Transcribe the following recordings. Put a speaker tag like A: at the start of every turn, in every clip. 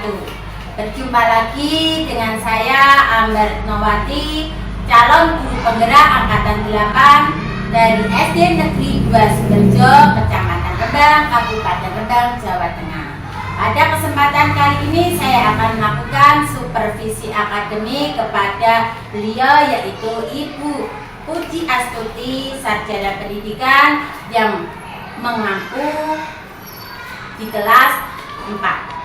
A: wabarakatuh. Berjumpa lagi dengan saya Amber Nowati, calon guru penggerak angkatan 8 dari SD Negeri 2 Sumberjo, Kecamatan Rembang, Kabupaten Rembang, Jawa Tengah. Pada kesempatan kali ini saya akan melakukan supervisi akademik kepada beliau, yaitu Ibu Puji Astuti, sarjana pendidikan yang mengaku di kelas 4.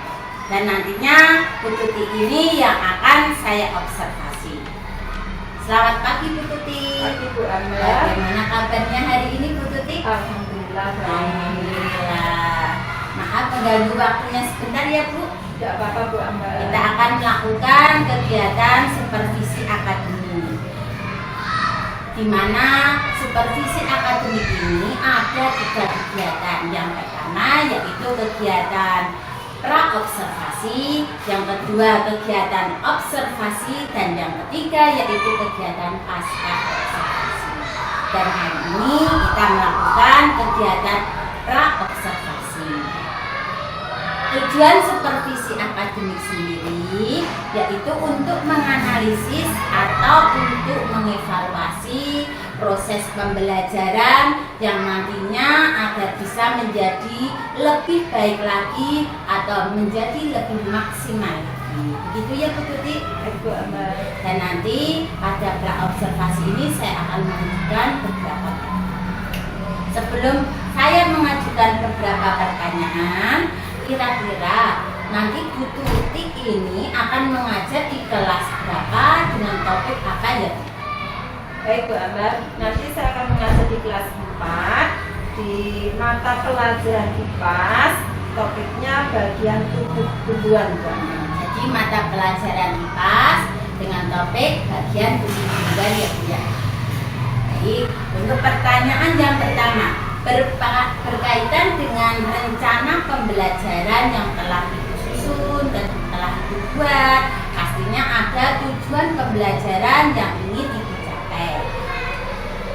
A: Dan nantinya Bu Tuti ini yang akan saya observasi. Selamat pagi Bu Tuti.
B: Pagi Bu Amber.
A: Bagaimana kabarnya hari ini Bu Tuti?
B: Alhamdulillah.
A: Alhamdulillah. Maaf mengganggu waktunya sebentar ya Bu.
B: Tidak apa-apa Bu Amber.
A: Kita akan melakukan kegiatan supervisi akademik, di mana supervisi akademik ini ada 3 kegiatan. Yang pertama yaitu kegiatan pra-observasi, yang kedua kegiatan observasi, dan yang ketiga yaitu kegiatan pasca-observasi. Dan hari ini kita melakukan kegiatan pra-observasi. Tujuan supervisi akademik sendiri yaitu untuk menganalisis atau untuk mengevaluasi proses pembelajaran yang nantinya agar bisa menjadi lebih baik lagi atau menjadi lebih maksimal lagi. Begitu ya Bu Tuti?
B: Bu Amber.
A: Dan nanti pada pra-observasi ini saya akan mengajukan beberapa pertanyaan. Sebelum saya mengajukan beberapa pertanyaan, kira-kira nanti Bu Tuti ini akan mengajar di kelas berapa dengan topik apa ya?
B: Baik Bu Amber, nanti saya akan mengajar di kelas 4 di mata pelajaran IPAS, topiknya bagian tubuh tumbuhan Bu Amber.
A: Jadi mata pelajaran IPAS dengan topik bagian tubuh tumbuhan ya Bu ya. Baik, untuk pertanyaan yang pertama berkaitan dengan rencana pembelajaran yang telah disusun dan telah dibuat. Pastinya ada tujuan pembelajaran yang ingin dicapai.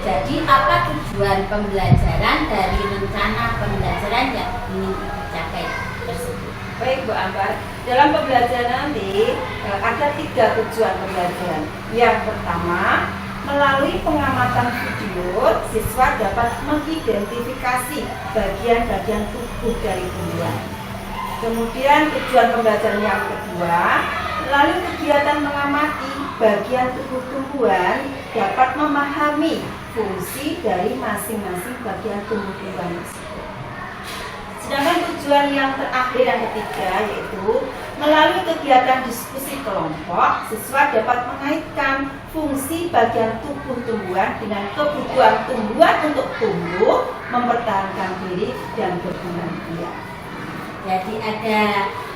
A: Jadi apa tujuan pembelajaran dari rencana pembelajaran yang ingin dicapai tersebut?
B: Baik Bu Amber, dalam pembelajaran nanti ada 3 tujuan pembelajaran. Yang pertama, melalui pengamatan video, siswa dapat mengidentifikasi bagian-bagian tubuh dari tumbuhan. Kemudian tujuan pembelajaran yang kedua, melalui kegiatan mengamati bagian tubuh tumbuhan dapat memahami fungsi dari masing-masing bagian tubuh tumbuhan tersebut. Sedangkan tujuan yang terakhir dan ketiga yaitu melalui kegiatan diskusi kelompok, siswa dapat mengaitkan fungsi bagian tubuh tumbuhan dengan kebutuhan tumbuhan untuk tumbuh, mempertahankan diri, dan berkembang biak.
A: Jadi ada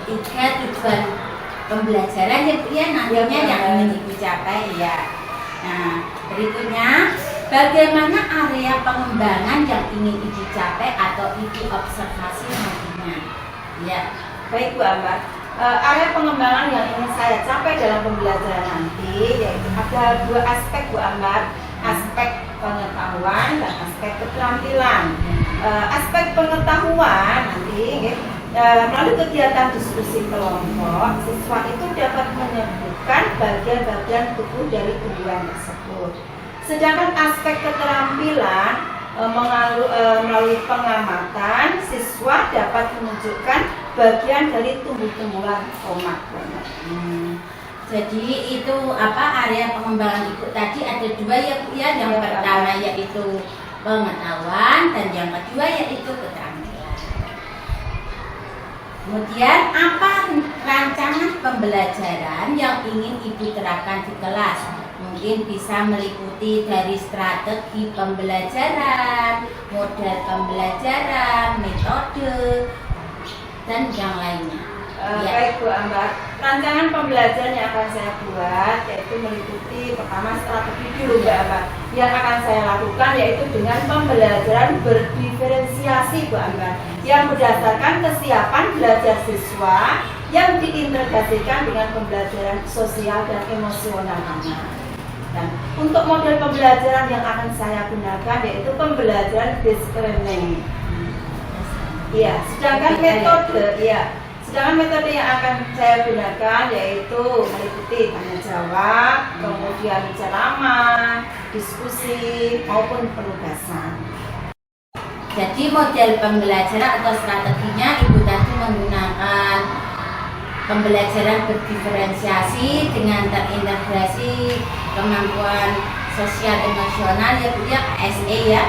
A: 3 tujuan pembelajaran ya Bu ya, nantinya yang ingin Ibu capai ya. Nah, berikutnya bagaimana area pengembangan yang ingin Ibu capai atau Ibu observasi nantinya? Ya.
B: Baik Bu Amber, area pengembangan yang ingin saya capai dalam pembelajaran nanti yaitu ada 2 aspek Bu Amber, aspek pengetahuan dan aspek keterampilan. Aspek pengetahuan nanti melalui kegiatan diskusi kelompok, siswa itu dapat menyebutkan bagian-bagian tubuh dari tumbuhan tersebut. Sedangkan aspek keterampilan melalui pengamatan, siswa dapat menunjukkan bagian dari tumbuh-tumbuhan tomat.
A: Jadi itu apa area pengembangan Ibu tadi ada 2 ya Bu ya. Yang pertama yaitu pengetahuan dan yang kedua yaitu keterampilan. Kemudian apa rancangan pembelajaran yang ingin Ibu terapkan di kelas? Mungkin bisa meliputi dari strategi pembelajaran, model pembelajaran, metode, dan yang lainnya.
B: Baik Bu Amber, rancangan pembelajaran yang akan saya buat yaitu meliputi pertama strategi dulu Bu Amber. Yang akan saya lakukan yaitu dengan pembelajaran berdiferensiasi Bu Amber, yang berdasarkan kesiapan belajar siswa yang diintegrasikan dengan pembelajaran sosial dan emosional anak. Dan untuk model pembelajaran yang akan saya gunakan yaitu pembelajaran based learning. Iya, sedangkan metode Sedangkan metode yang akan saya gunakan yaitu meliputi tanya jawab, kemudian ceramah, diskusi maupun penugasan.
A: Jadi model pembelajaran atau strateginya Ibu tadi menggunakan pembelajaran berdiferensiasi dengan terintegrasi kemampuan sosial emosional ya Bu ya, KSE ya.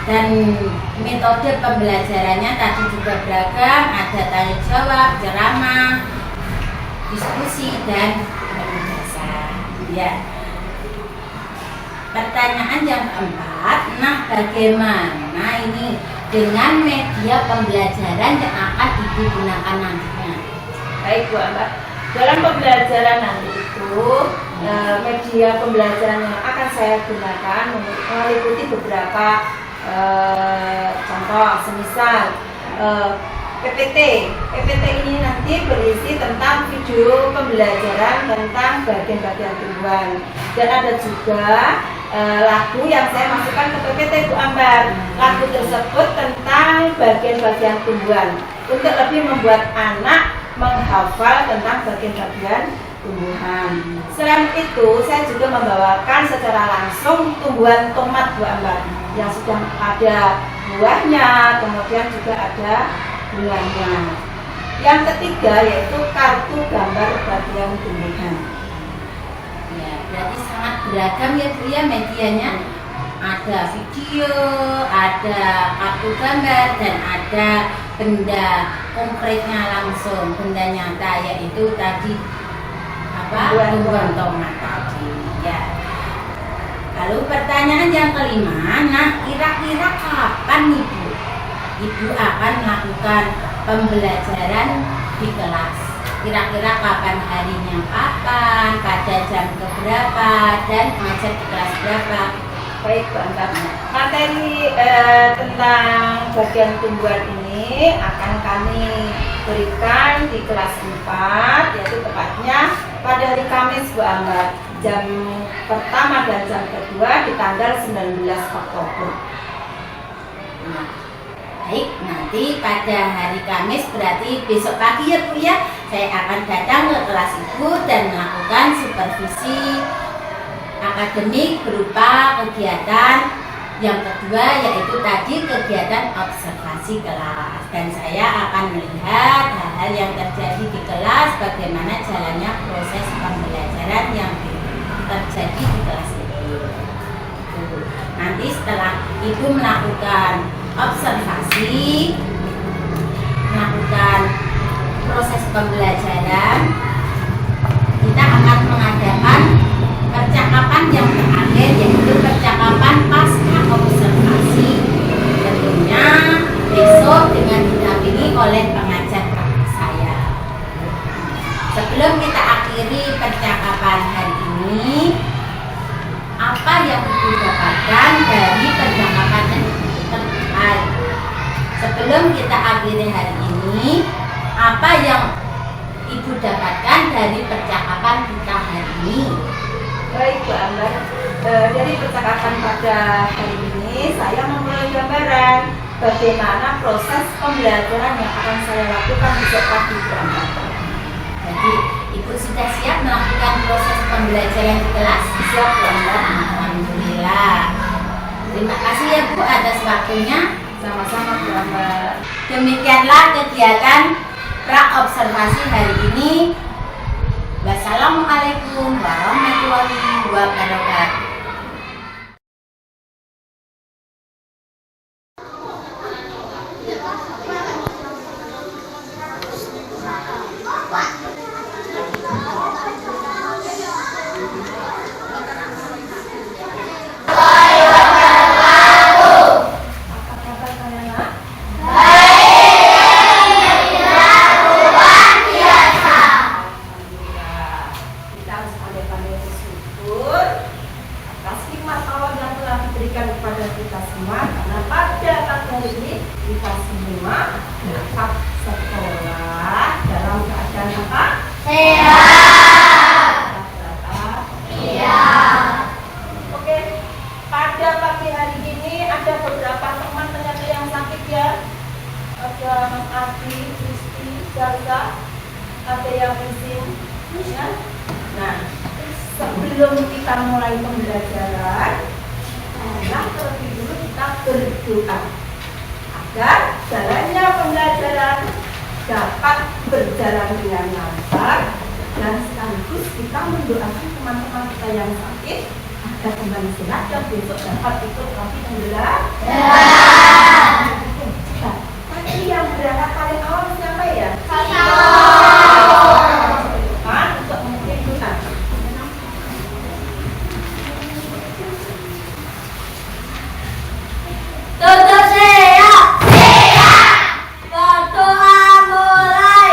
A: Dan metode pembelajarannya tadi juga beragam, ada tanya jawab, ceramah, diskusi dan penugasan ya. Pertanyaan yang keempat, nah bagaimana ini dengan media pembelajaran yang akan Ibu gunakan nantinya?
B: Baik Bu Ambar, dalam pembelajaran nanti itu media pembelajaran yang akan saya gunakan meliputi beberapa contoh, semisal PPT ini nanti berisi tentang video pembelajaran tentang bagian-bagian tumbuhan, dan ada juga lagu yang saya masukkan ke PPT Bu Ambar. Lagu tersebut tentang bagian-bagian tumbuhan untuk lebih membuat anak menghafal tentang bagian-bagian tumbuhan. Selain itu, saya juga membawakan secara langsung tumbuhan tomat Bu Ambar yang sudah ada buahnya, kemudian juga ada bunganya. Yang ketiga yaitu kartu gambar bagian tumbuhan.
A: Ya, berarti sangat beragam ya Bu ya medianya. Ada video, ada kartu gambar, dan ada benda konkretnya langsung, benda nyata yaitu tadi tumbuhan tomat tadi ya. Lalu pertanyaan yang kelima, nah kira-kira kapan Ibu akan melakukan pembelajaran di kelas? Kira-kira kapan harinya, kapan, pada jam keberapa, dan mengajar di kelas berapa?
B: Baik Bu Ambar, materi tentang bagian tumbuhan ini akan kami berikan di kelas 4, yaitu tepatnya pada hari Kamis Bu Ambar, jam pertama dan jam kedua di tanggal 19 Oktober.
A: Nah, baik, nanti pada hari Kamis berarti besok pagi ya Bu ya, saya akan datang ke kelas Ibu dan melakukan supervisi akademik berupa kegiatan yang kedua, yaitu tadi kegiatan observasi kelas, dan saya akan melihat hal-hal yang terjadi di kelas, bagaimana jalannya proses pembelajaran yang terjadi di kelas itu. Nanti setelah Ibu melakukan observasi, melakukan proses pembelajaran, kita akan mengadakan percakapan yang terakhir, yaitu percakapan pasca observasi, tentunya besok dengan didampingi oleh pengajar praktik saya. Sebelum kita akhiri percakapan hari ini, apa yang Ibu dapatkan dari percakapan terakhir? Sebelum kita akhiri hari ini, apa yang Ibu dapatkan dari percakapan kita hari ini?
B: Baik Bu Ambar, dari percakapan pada hari ini saya memulai gambaran bagaimana proses pembelajaran yang akan saya lakukan besok pagi Bu Ambar.
A: Jadi Ibu sudah siap melakukan proses pembelajaran di kelas?
B: Siap Bu Ambar.
A: Alhamdulillah. Terima kasih ya Bu atas waktunya.
B: Sama-sama Bu Ambar.
A: Demikianlah kegiatan pra-observasi hari ini. Wassalamualaikum warahmatullahi wabarakatuh.
B: Kepada kita semua, karena pada pagi hari ini kita semua dapat sekolah dalam keadaan apa?
A: Sehat.
B: Iya. Oke, pada pagi hari ini ada beberapa teman ternyata yang sakit ya. Ada Mas Adi, Kristi, Gaza, sebelum kita mulai pembelajaran, marilah terlebih dulu kita berdoa agar jalannya pembelajaran dapat berjalan dengan lancar, dan sekaligus kita mendoakan teman-teman kita yang sakit agar kembali sehat dan besok dapat ikut lagi pembelajaran. Tadi yang berangkat paling awal siapa ya? Untuk memimpin doa.
A: Tutup siap. Berdoa mulai.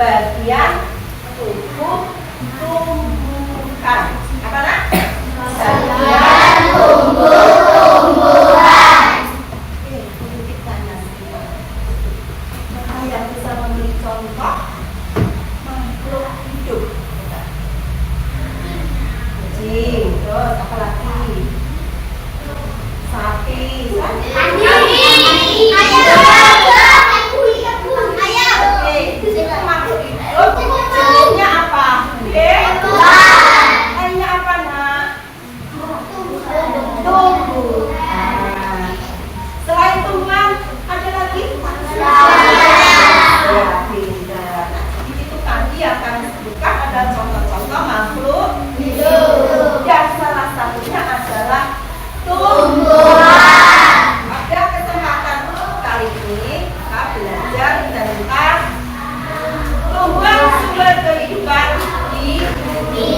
B: Bagian tubuh tumbuhan. Apa nak? Bagian tumbuh-tumbuhan. Oke, sedikit tanya sedikit. Siapa yang bisa memberi contoh makhluk hidup? Kucing, terus apa lagi? Sapi, jenisnya apa? Hanya apa nak? Tumbuhan. Selain tumbuhan ada lagi? Ya, pintar. Di situ tadi akan sebutkan ada contoh-contoh makhluk hidup. Dan salah satunya adalah tumbuhan. Pada kesempatan kali ini kita belajar tentang tumbuhan sumber kehidupan di bumi.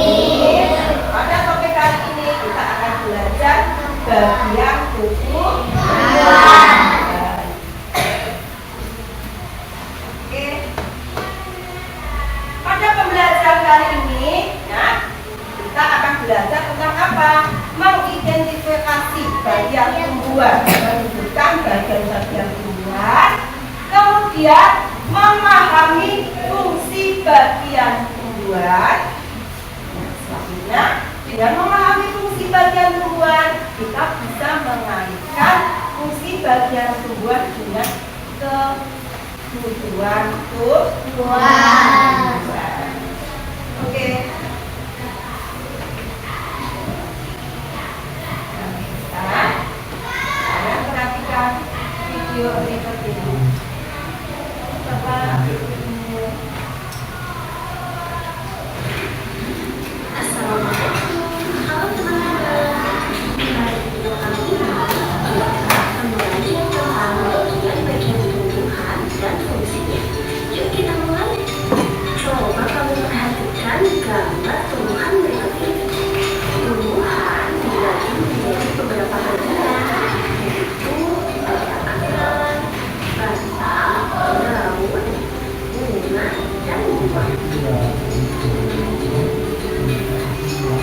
B: Pada topik kali ini kita akan belajar bagian tubuh tumbuhan. Oke. Pada pembelajaran kali ini, ya, kita akan belajar tentang apa? Mengidentifikasi bagian tumbuhan, menunjukkan bagian-bagian tumbuhan, kemudian memahami fungsi bagian tumbuhan. Selanjutnya, dengan memahami fungsi bagian tumbuhan, kita bisa mengaitkan fungsi bagian tumbuhan dengan kebutuhan tumbuhan. Oke,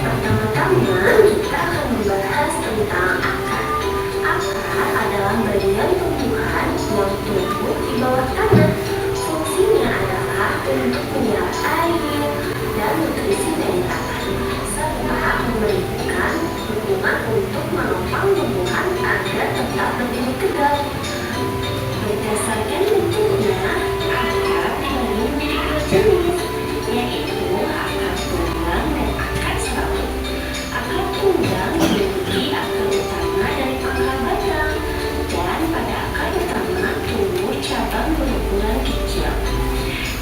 C: Pertama-tama kita akan membahas tentang akar. Akar adalah bagian tumbuhan yang tumbuh di bawah tanah. Fungsinya adalah untuk menyerap air dan nutrisi dari tanah, serta memberikan dukungan untuk menopang tumbuhan agar tetap berdiri tegak. Berdasarkan bentuknya, akar memiliki dua jenis, yaitu akar tunggang dan akar serabut. Akar tunggang memiliki akar utama dari pangkal batang, dan pada akar utama tumbuh cabang berukuran kecil.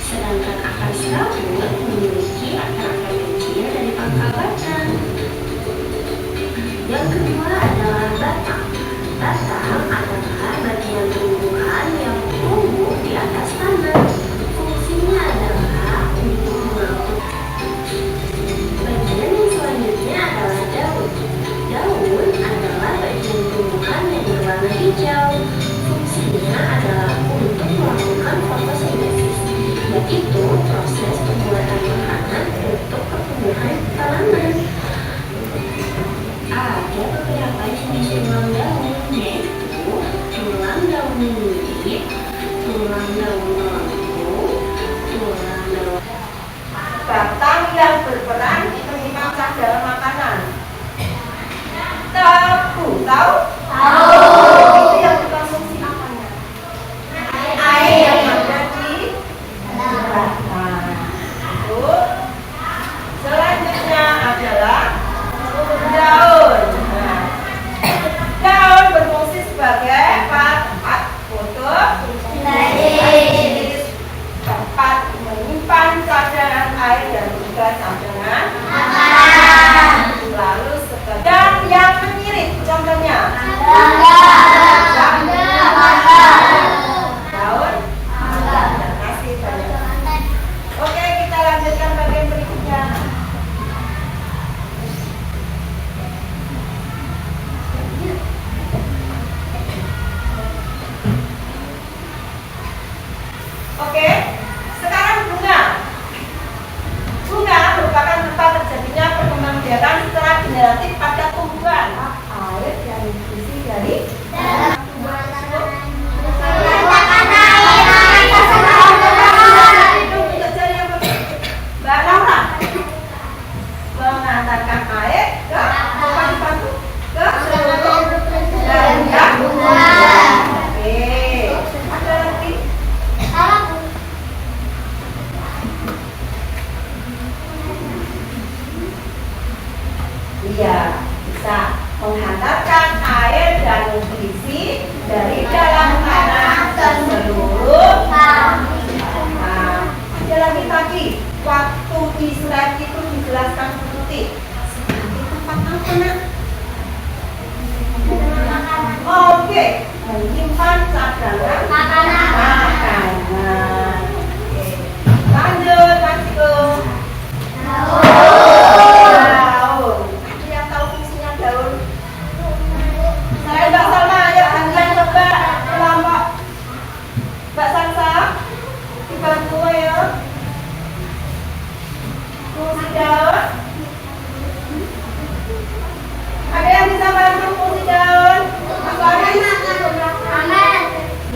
C: Sedangkan akar serabut memiliki akar-akar kecil dari pangkal batang. Yang kedua adalah batang. Batang adalah bagian tumbuhan yang tumbuh di atas tanah. Fungsinya adalah untuk mengangkut. Bagian yang selanjutnya adalah daun. Daun adalah bagian tumbuhan yang berwarna hijau. Fungsinya adalah untuk melakukan fotosintesis, yaitu proses pembuatan makanan untuk pertumbuhan tanaman. Ada beberapa jenis tulang daun, yaitu tulang daun lilit, tulang daun melengkung, tulang daun.
B: Batang yang berperan menyimpan dalam makanan. Tahu? Itu yang berkonsumsi apanya? Air yang ada di batang. Selanjutnya adalah daun. Daun berfungsi sebagai tempat fotosintesis, tempat menyimpan cadangan air dan juga cadangan makanan. Lalu dan yang menyirit, contohnya daun. Terima kasih banyak. Oke, kita lanjutkan bagian berikutnya. Oke, sekarang bunga. Bunga merupakan tempat terjadinya perkembangbiakan secara generatif pada tumbuhan. Air yang diisi dari tumbuhan tersebut. Mbak Laura mengantarkan air ke dibantu ke seluruh daun bunga. Oke, ada lagi? Iya, bisa menghantarkan air dan nutrisi dari dalam tanah ke seluruh tanah. Ada lagi tadi, waktu di slide itu dijelaskan seperti tempat apa nak? Oke, menyimpan cadangan makanan. Oke. Lanjut, Mas Iko. Daun. Yang tahu fungsinya daun? Saya Mbak Salma, ayo kalian coba kelompok. Mbak Salsa, dibantu ya. Fungsi daun. Ada yang bisa bantu fungsi daun? Mas Aris?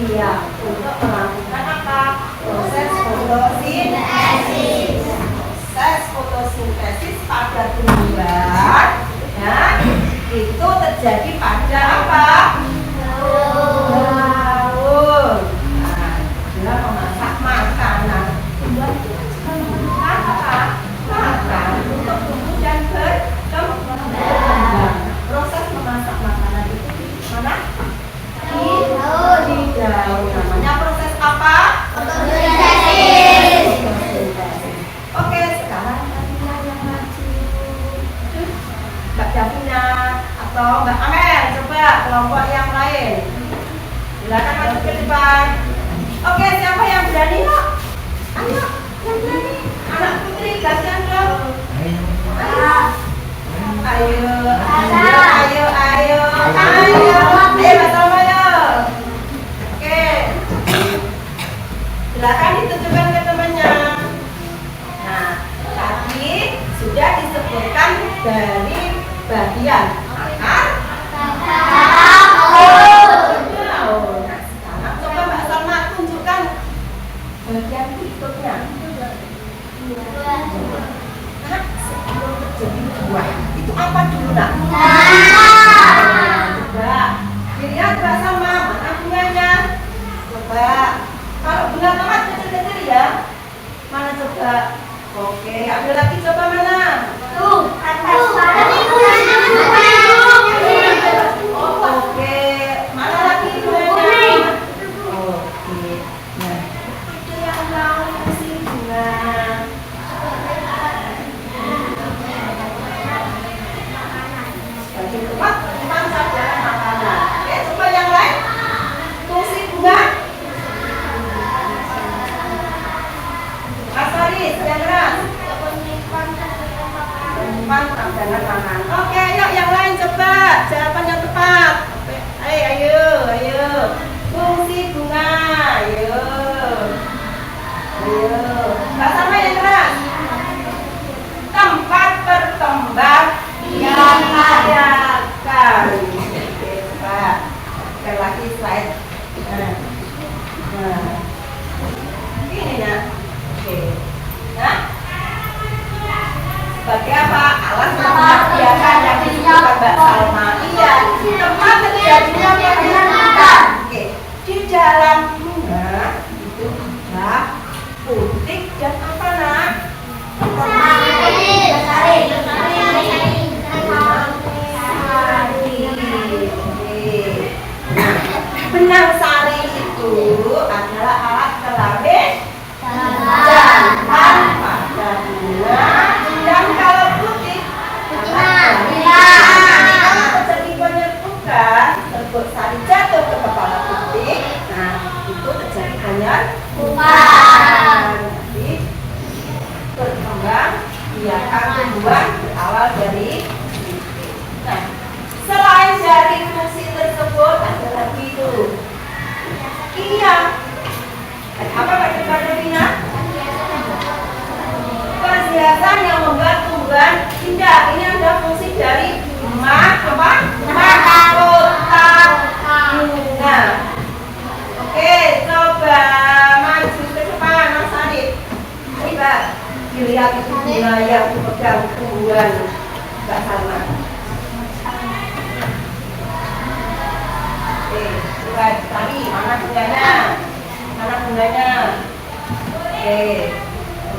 B: Iya, untuk melakukan apa? Proses fotosintesis. Proses fotosintesis pada tumbuhan, ya, itu terjadi pada apa? Daun. Nah, adalah memasak makanan. Tumbuhan itu membutuhkan apa? Makan untuk tumbuh dan berkembang. Proses memasak makanan itu di mana? Di daun. Namanya proses apa? Fotosintesis. Oke, sekarang Davina yang maju. Mbak Davina atau Mbak Amel, coba kelompok yang lain. Silakan maju ke depan. Oke, siapa yang berani? Yuk. Ayo, yang berani. Anak putri, gantian dong. Ayo. Ayo, ayo, ayo, ayo, bersama ya. Oke, silakan ditunjukkan ke temannya. Nah, dari bagian akar. Nah, sekarang coba Mbak Salma tunjukkan bagian berikutnya. Nah, sebelum terjadi buah itu apa dulu nak? Coba dilihat Mbak Salma, mana bunganya? Coba kalau bunga tomat kecil-kecil ya, mana coba? Oke, ada lagi coba mana? Oke, mana lagi bunganya? Oke, nah itu yang mau kasih bunga. Bagi tempat teman saja makanan. Oke, coba yang lain. Fungsi bunga. Asaris, yang keras. Menyimpan dan makanan. Oke, yuk yang lain coba. Jawaban yang tepat. Ayo. Fungsi bunga. Ayo. Mbak Salma yang keras. Tempat berkembang biakan. Oke, coba. Sekali lagi slide. Nah. Ini nak. Oke. Nah. Sebagai apa? Alat membiarkan yang disebutkan Mbak Salma. Iya, tempat terjadinya biakan. Oke. Di dalam bunga itu ada putik dan apa nak? Benang sari itu adalah alat kelamin jantan pada bunga, dan kalau putih kalau terjadi penyerbukan, serbuk sari jatuh ke kepala putih, nah itu terjadi penyerbukan. Jadi berkembang biakan tumbuhan berawal dari titik. Nah, selain dari fungsi tersebut ada lagi itu. Iya. Apa Pak Devina? Perhiasan yang membuat tumbuhan indah. Ini ada fungsi dari mahkota bunga. Oke, coba maju ke depan Mas Arif. Ini Mbak, dilihat itu bunga yang dipegang tumbuhan Mbak Salma. Oke, coba tadi mana bunganya?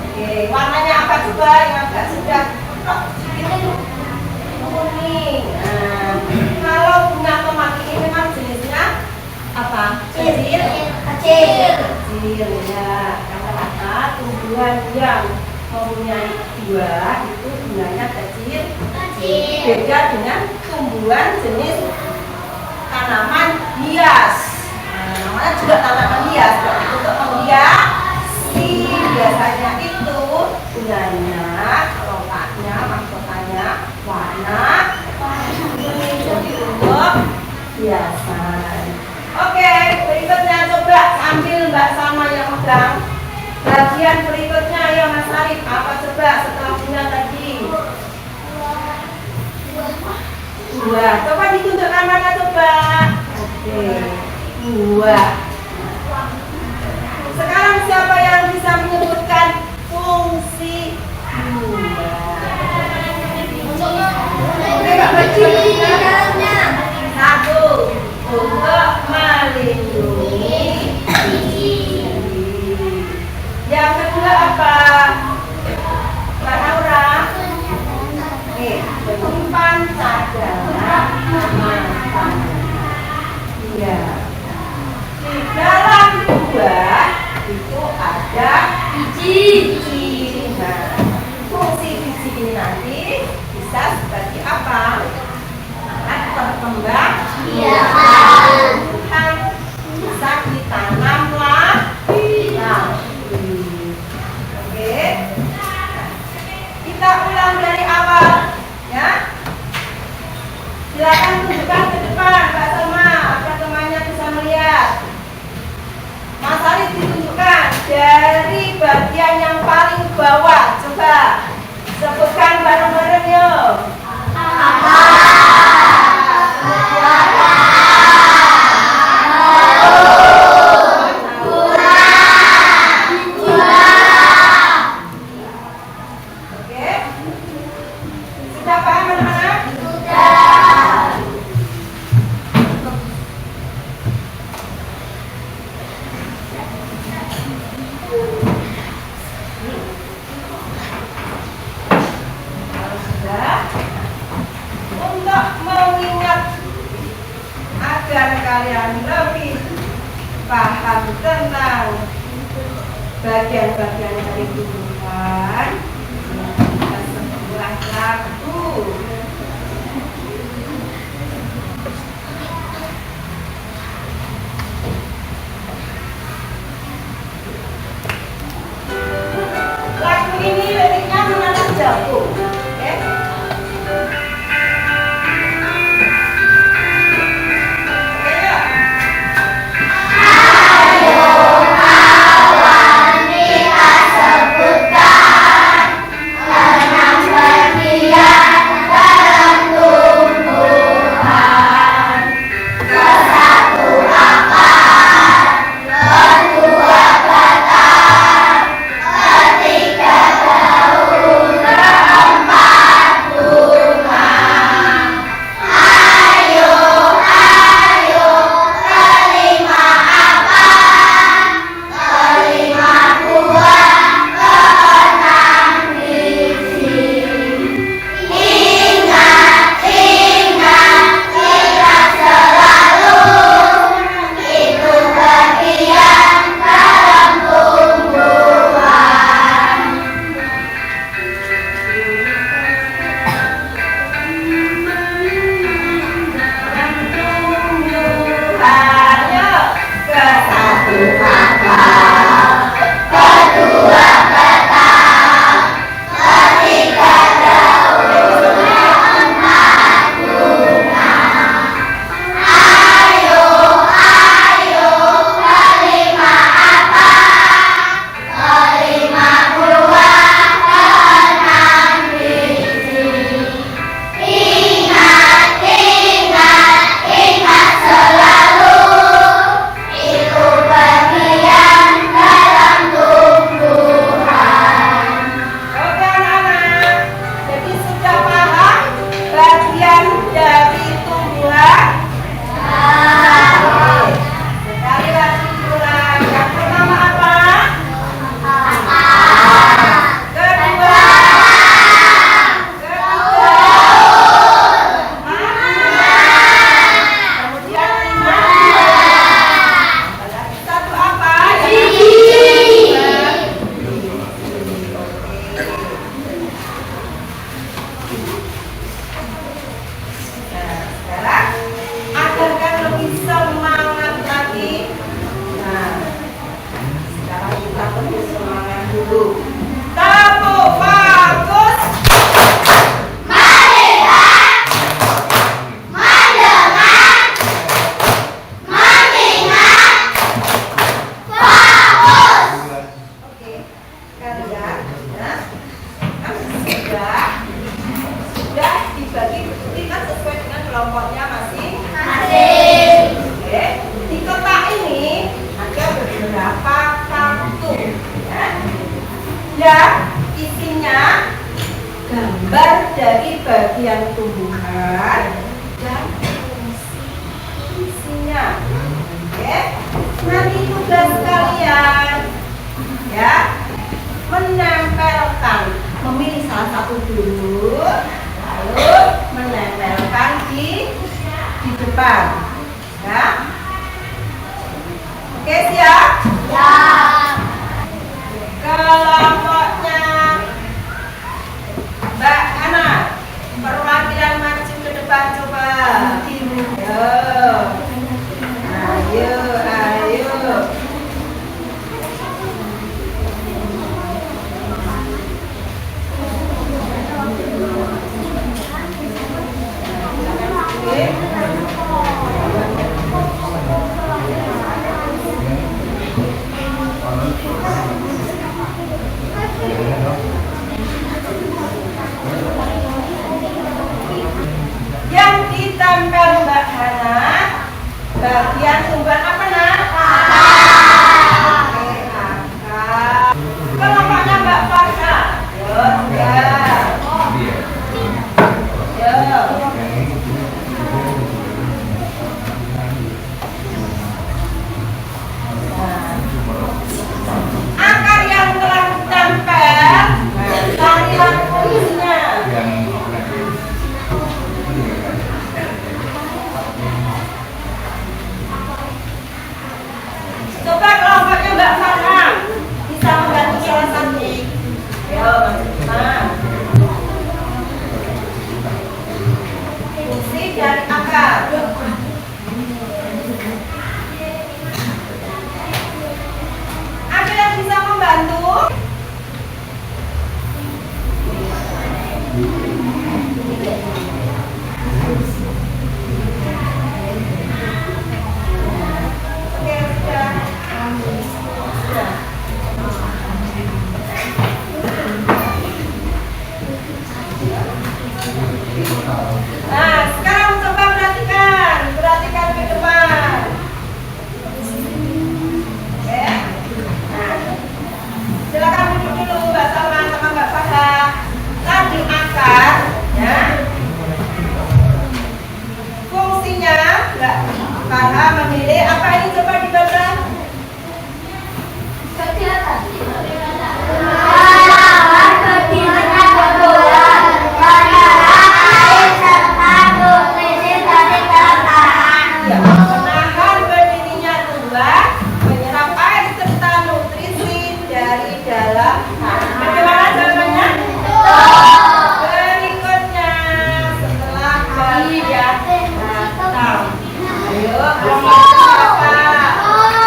B: Oke, warnanya apa coba yang agak sedang kuning. Nah, kalau bunga tomat ini memang jenisnya apa? Kecil ya. Kata-kata tumbuhan yang mempunyai buah itu bunganya kecil. Beda dengan tumbuhan jenis tanaman hias. Namanya juga tanaman hias, untuk menghiasi biasanya itu bunganya, kelompaknya, mahkotanya warna kuning, jadi untuk hiasan. Oke, berikutnya coba sambil Mbak Salma yang megang. Bagian berikutnya ya Mas Arif, apa coba setelah bunga tadi? Buah. Coba ditunjukkan mana coba? Oke. Buah. Sekarang siapa yang bisa menyebutkan fungsi buah? Oke, Mbak Beci. Satu, untuk melindungi diri. Yang kedua apa? Mbak Naura. Menyimpan cadangan makanan. Iya. Di dalam buah itu ada biji. Nah, fungsi biji ini nanti bisa sebagai apa? Alat berkembang biakan. Bisa ditanam lagi. Oke. Kita ulang dari awal, ya. Silakan tunjukkan ke depan, Mbak Salma, agar temannya bisa melihat. Mas Arif ditunjukkan dari bagian yang paling bawah. Coba sebutkan bareng-bareng yuk. Sudah paham anak-anak? Kalau sudah, untuk mengingat agar kalian lebih paham tentang bagian-bagian dari tumbuhan, kita sebuah lagu. Lagu ini liriknya menanam jagung, oke? kelompoknya masing-masing. Oke. Di kotak ini ada beberapa kartu, ya, isinya gambar dari bagian tumbuhan dan fungsi isinya. Oke. Nanti tugas kalian, ya, menempelkan, memilih salah satu dulu, lalu menempelkan di depan, ya. Oke, siap? Ya. Kelompoknya Mbak Ana, perwakilan maju ke depan coba. Ayo, ayo. Yang ditempel Oke, sudah. Nah, sekarang coba perhatikan ke depan. Oke. Nah, silakan duduk dulu, Mbak Salma sama Mbak Farha. Tadi akar, ya. Fungsinya, Mbak Farha memilih apa ini coba dibaca? Ya, menahan berdirinya tulang, menyerap air serta nutrisi dari dalam tanah. Bagaimana jawabannya? Berikutnya, setelah bagian batang. Ayo, siapa?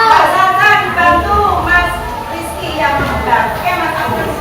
B: Mbak Santa dibantu Mas Rizky yang menebak. Oke, Mas Agus.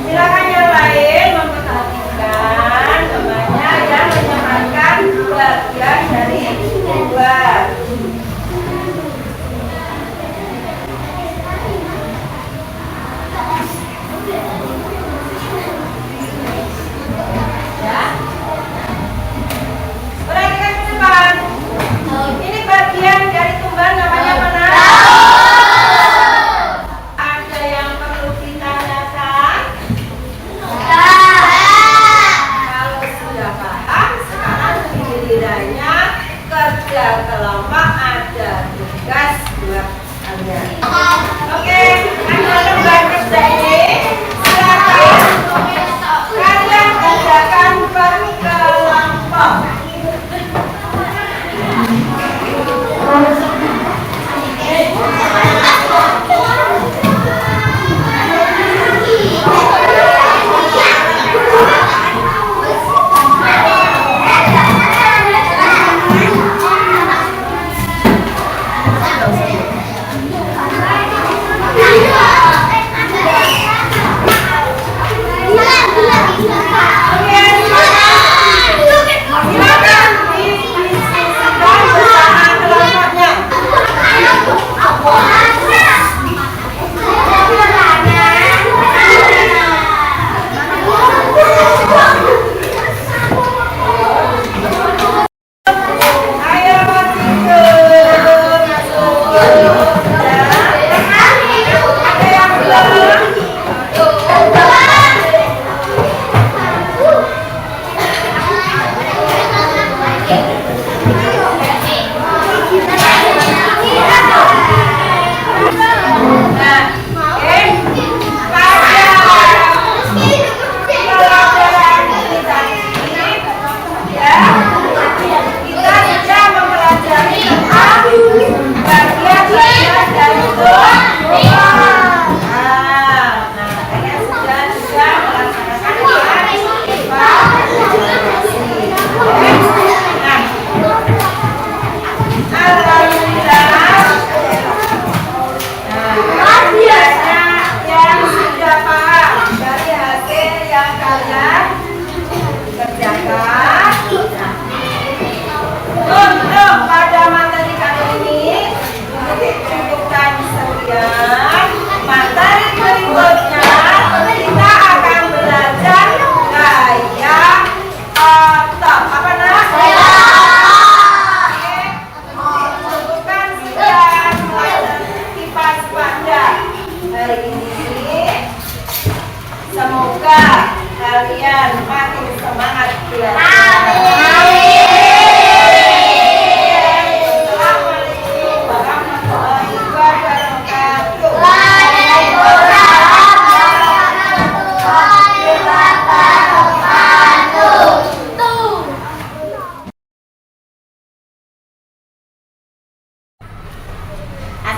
B: Silakan yang lain memperhatikan namanya yang menyematkan bagian dari luar. Ya. Perhatikan ke depan. Ini bagian dari tumbuhan namanya mana? Ada yang perlu ditanyakan? Kalau sudah paham, sekarang gilirannya kerja kelompok, ada tugas buat kalian. Oke, ada lembar kerja ini. Silakan kalian kerjakan berkelompok.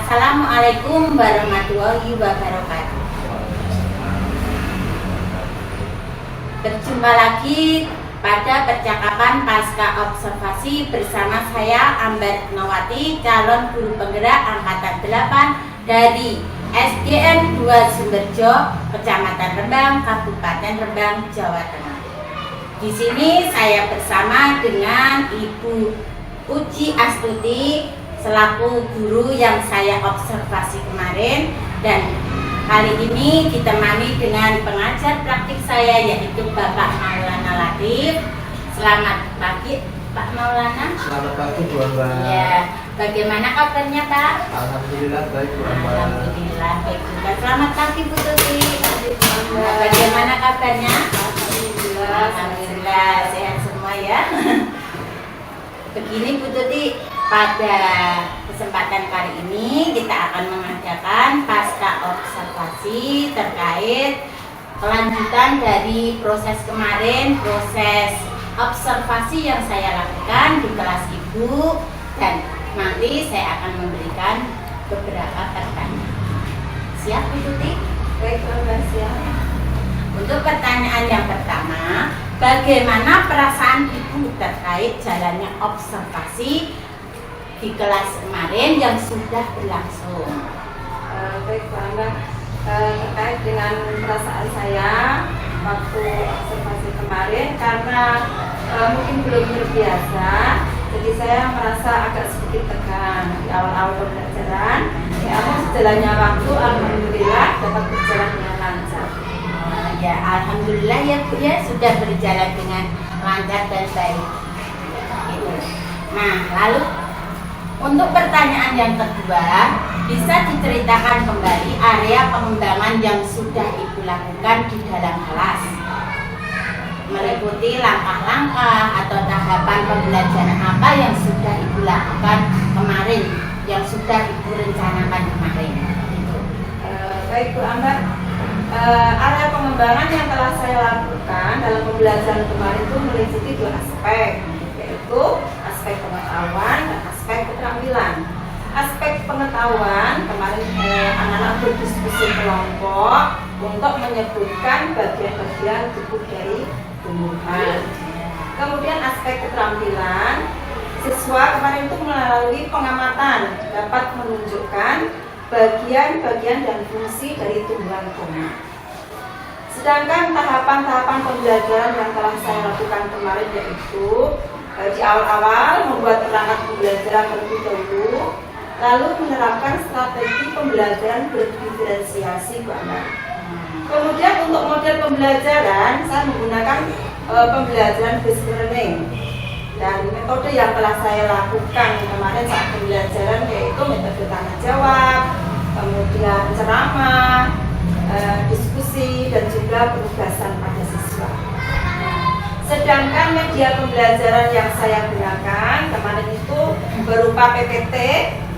A: Assalamualaikum warahmatullahi wabarakatuh. Berjumpa lagi pada percakapan pasca observasi bersama saya Amber Nawati, calon guru penggerak angkatan 8 dari SDN 2 Sumberjo, Kecamatan Rembang, Kabupaten Rembang, Jawa Tengah. Di sini saya bersama dengan Ibu Uci Astuti selaku guru yang saya observasi kemarin, dan kali ini ditemani dengan pengajar praktik saya yaitu Bapak Maulana Latif. Selamat pagi Pak Maulana.
D: Selamat pagi Bu Amba.
A: Ya, bagaimana kabarnya Pak?
D: Alhamdulillah baik Bu Amba.
A: Alhamdulillah baik juga. Selamat pagi Bu Tuti. Nah, bagaimana kabarnya? Alhamdulillah sehat semua ya. Begini Bu Tuti, pada kesempatan kali ini kita akan mengadakan pasca observasi terkait kelanjutan dari proses kemarin, proses observasi yang saya lakukan di kelas Ibu, dan nanti saya akan memberikan beberapa pertanyaan. Siap Bu Tuti?
B: Baik, siap.
A: Untuk pertanyaan yang pertama, bagaimana perasaan Ibu terkait jalannya observasi di kelas kemarin yang sudah berlangsung?
B: Baik, Pak Amba, terkait dengan perasaan saya waktu observasi kemarin, karena mungkin belum terbiasa, jadi saya merasa agak sedikit tegang di awal-awal pembelajaran. Namun sejalannya waktu, alhamdulillah dapat berjalan dengan lancar.
A: Ya, alhamdulillah ya Bu ya, sudah berjalan dengan lancar dan baik. Gitu. Nah, lalu untuk pertanyaan yang kedua, bisa diceritakan kembali area pengembangan yang sudah Ibu lakukan di dalam kelas, meliputi langkah-langkah atau tahapan pembelajaran apa yang sudah Ibu lakukan kemarin, yang sudah Ibu rencanakan kemarin. Gitu.
B: Baik Bu Ambar, area pengembangan yang telah saya lakukan dalam pembelajaran kemarin itu meliputi dua aspek, yaitu aspek pengetahuan dan aspek keterampilan. Aspek pengetahuan, kemarin anak-anak berdiskusi kelompok untuk menyebutkan bagian-bagian tubuh dari tumbuhan. Kemudian aspek keterampilan, siswa kemarin itu melalui pengamatan dapat menunjukkan bagian-bagian dan fungsi dari tumbuhan tomat. Sedangkan tahapan-tahapan pembelajaran yang telah saya lakukan kemarin yaitu di awal-awal membuat perangkat pembelajaran terlebih dahulu, lalu menerapkan strategi pembelajaran berdiferensiasi Bu Amba. Kemudian untuk model pembelajaran saya menggunakan pembelajaran based learning, dan metode yang telah saya lakukan kemarin saat pembelajaran yaitu metode tanya jawab, kemudian ceramah, diskusi, dan juga penugasan pada siswa. Sedangkan media pembelajaran yang saya gunakan kemarin itu berupa PPT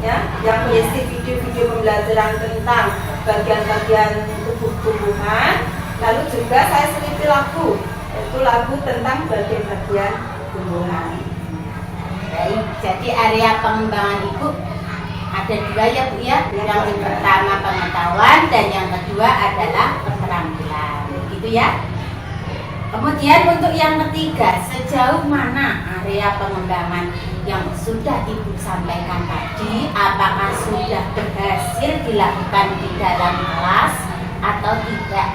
B: ya, yang berisi video-video pembelajaran tentang bagian-bagian tubuh tumbuhan, lalu juga saya selipi lagu, yaitu lagu tentang bagian-bagian tumbuhan.
A: Baik, jadi area pengembangan Ibu ada dua ya Bu ya. Yang pertama pengetahuan dan yang kedua adalah keterampilan. Begitu ya. Kemudian untuk yang ketiga, sejauh mana area pengembangan yang sudah Ibu sampaikan tadi, apakah sudah berhasil dilakukan di dalam kelas atau tidak?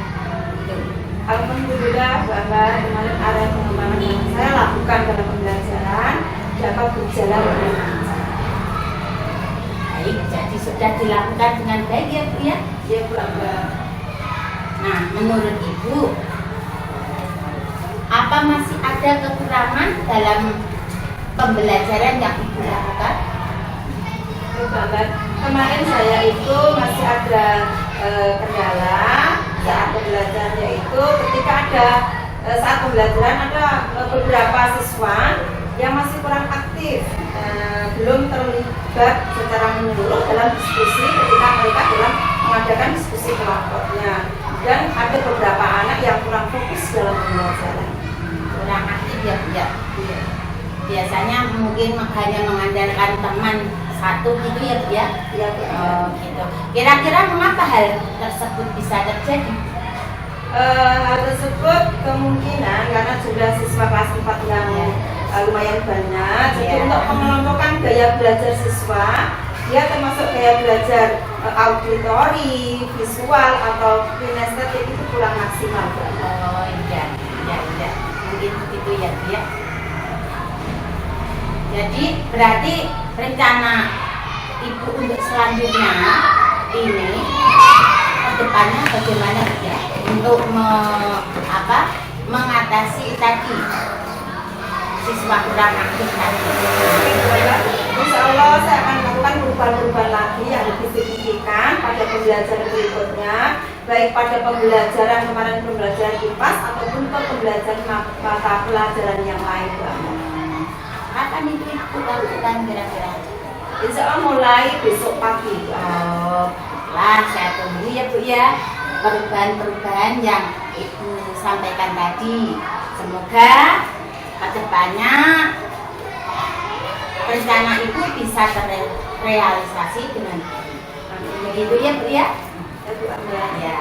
B: Alhamdulillah Bu Amba, kemarin area pengembangan yang saya lakukan dalam pembelajaran dapat berjalan dengan lancar.
A: Baik, jadi sudah dilakukan dengan baik ya Bu ya?
B: Ya Bu Amba.
A: Nah, menurut Ibu, apa masih ada kekurangan dalam pembelajaran yang Ibu lakukan?
B: Bu Amba, kemarin saya itu masih ada kendala saat pembelajaran, yaitu ketika ada saat pembelajaran ada beberapa siswa yang masih kurang aktif, belum terlibat secara menyeluruh dalam diskusi ketika mereka dalam mengadakan diskusi kelompoknya, dan ada beberapa anak yang kurang fokus dalam pembelajaran.
A: Kurang aktif ya Bu ya? Biasanya mungkin hanya mengandalkan teman 1 gitu ya Bu ya?
B: Ya, Bu.
A: Oh gitu. Kira-kira mengapa hal tersebut bisa terjadi?
B: Hal tersebut kemungkinan karena jumlah siswa kelas 4 yang lumayan banyak. Jadi
A: Ya.
B: untuk mengelompokkan gaya belajar siswa, dia termasuk gaya belajar auditori, visual atau kinestetik itu kurang maksimal.
A: Oh iya. Mungkin begitu ya Bu ya. Jadi berarti rencana Ibu untuk selanjutnya ini kedepannya bagaimana Bu ya? Untuk mengatasi tadi siswa kurang aktif tadi.
B: Insya Allah saya akan melakukan perubahan-perubahan lagi yang lebih signifikan pada pembelajaran berikutnya, baik pada pembelajaran kemarin pembelajaran IPAS ataupun pembelajaran mata pelajaran yang lain.
A: Kapan itu Ibu lakukan kira-kira?
B: Insya Allah mulai besok pagi.
A: Oh, lah saya tunggu ya Bu ya perubahan-perubahan yang Ibu sampaikan tadi. Semoga kedepannya rencana Ibu bisa terrealisasi dengan begitu ya Bu ya. Ya.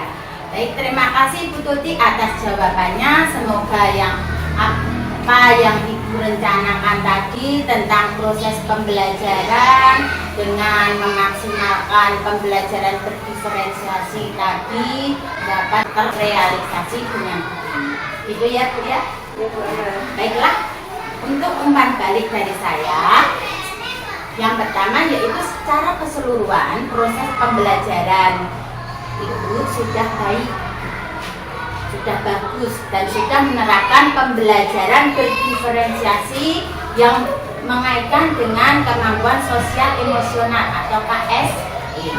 A: Baik, terima kasih Bu Tuti atas jawabannya. Semoga yang apa yang Ibu rencanakan tadi tentang proses pembelajaran dengan memaksimalkan pembelajaran berdiferensiasi tadi dapat terrealisasi dengan baik. Gitu ya Bu ya. Baiklah, untuk umpan balik dari saya, yang pertama yaitu secara keseluruhan proses pembelajaran Ibu sudah baik, sudah bagus dan sudah menerapkan pembelajaran berdiferensiasi yang mengaitkan dengan kemampuan sosial emosional atau KSE,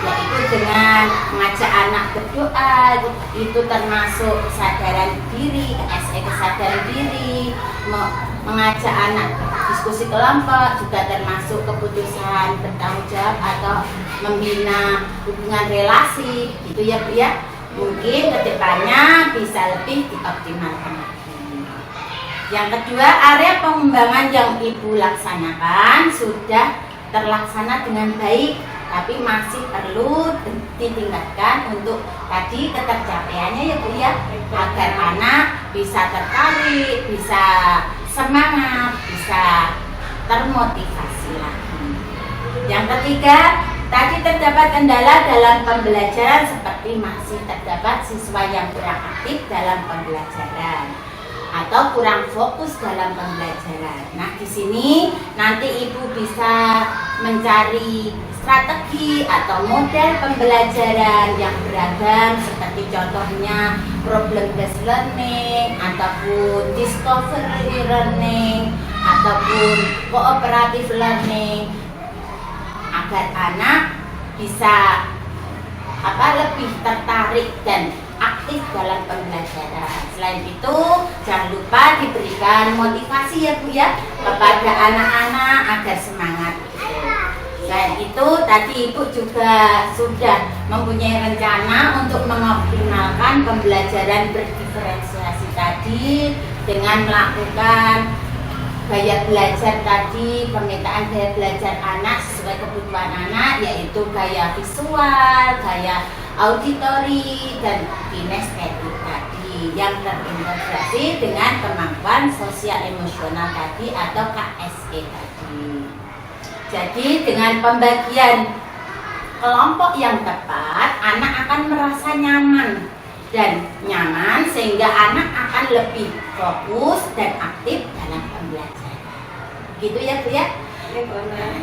A: yaitu dengan mengajak anak berdoa, itu termasuk kesadaran diri, KSE kesadaran diri, mengajak anak diskusi kelompok, juga termasuk keputusan bertanggung jawab atau membina hubungan relasi, gitu ya Bu ya. Mungkin kedepannya bisa lebih dioptimalkan. Yang kedua, area pengembangan yang Ibu laksanakan sudah terlaksana dengan baik, tapi masih perlu ditingkatkan untuk tadi ketercapaiannya ya Bu ya, agar anak bisa tertarik, bisa semangat, bisa termotivasi lagi. Yang ketiga, tadi terdapat kendala dalam pembelajaran seperti masih terdapat siswa yang kurang aktif dalam pembelajaran atau kurang fokus dalam pembelajaran. Nah, di sini nanti Ibu bisa mencari strategi atau model pembelajaran yang beragam seperti contohnya problem based learning ataupun discovery learning ataupun cooperative learning agar anak bisa lebih tertarik dan aktif dalam pembelajaran. Selain itu, jangan lupa diberikan motivasi ya Bu ya kepada anak-anak agar semangat. Selain itu, tadi Ibu juga sudah mempunyai rencana untuk mengoptimalkan pembelajaran berdiferensiasi tadi dengan melakukan gaya belajar tadi, pemetaan gaya belajar anak sesuai kebutuhan anak, yaitu gaya visual, gaya auditori, dan kinestetik tadi yang terintegrasi dengan kemampuan sosial emosional tadi atau KSE tadi. Jadi dengan pembagian kelompok yang tepat, anak akan merasa nyaman sehingga anak akan lebih fokus dan aktif dalam pembelajaran. Gitu ya Bu ya.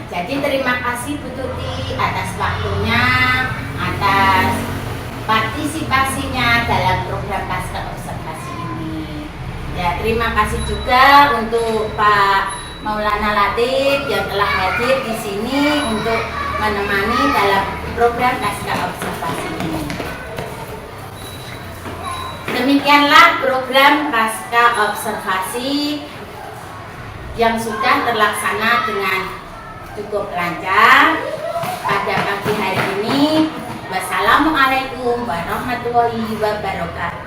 A: Jadi terima kasih Bu Tuti atas waktunya, atas partisipasinya dalam program Pasca Observasi ini. Ya, terima kasih juga untuk Pak Maulana Latif yang telah hadir di sini untuk menemani dalam program Pasca Observasi ini. Demikianlah program Pasca Observasi yang sudah terlaksana dengan cukup lancar pada pagi hari ini. Wassalamualaikum warahmatullahi wabarakatuh.